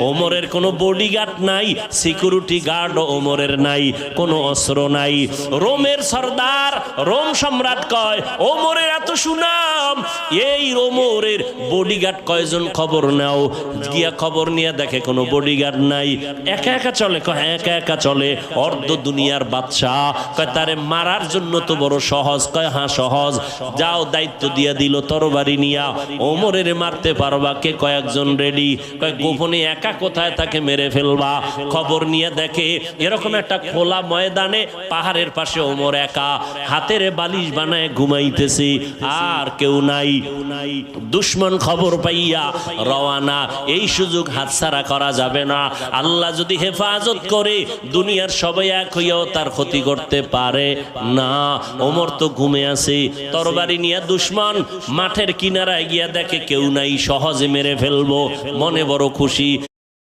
ওমরের কোনো বডিগার্ড নাই, সিকিউরিটি গার্ড ওমরের নাই, কোনো অস্ত্র নাই। রোমের সর্দার, রোম সম্রাট কয় ওমরের এত সুনাম, এই ওমরের বডিগার্ড কয়জন খবর নাও। গিয়া খবর নিয়ে দেখে কোনো বডিগার্ড নাই, একা একা চলে। কয় একা একা চলে, অর্ধ দুনিয়ার বাদশাহ। কয় তারে মারার জন্য তো বড় সহজ। কয় হ্যাঁ সহজ, যাও দায়িত্ব দিয়া দিল তরবারি নিয়া, ওমরের মারতে পারবা কে? কয়েকজন রেডি। কয় গোপনে একা কোথায় তাকে মেরে ফেলবা? খবর নিয়ে দেখে এরকম একটা খোলা ময়দানে পাহাড়ের পাশে ওমর একা, হাতের বালিশ বানায় ঘুমাইতেছে, আর কেউ নাই। দুশ্মন খবর পাইয়া রওয়ানা। এই সুযোগ হাতছাড়া করা যাবে না। আল্লাহ যদি হেফাজত করে দুনিয়ার সবাই এক হইয়াও তার ক্ষতি করতে পারে না। ওমর তো ঘুমে আছে, তরবারি নিয়ে দুশ্মন মাঠের কিনারায় গিয়া দেখে কেউ নাই, সহজে মেরে ফেলবো। মনে বড় খুশি,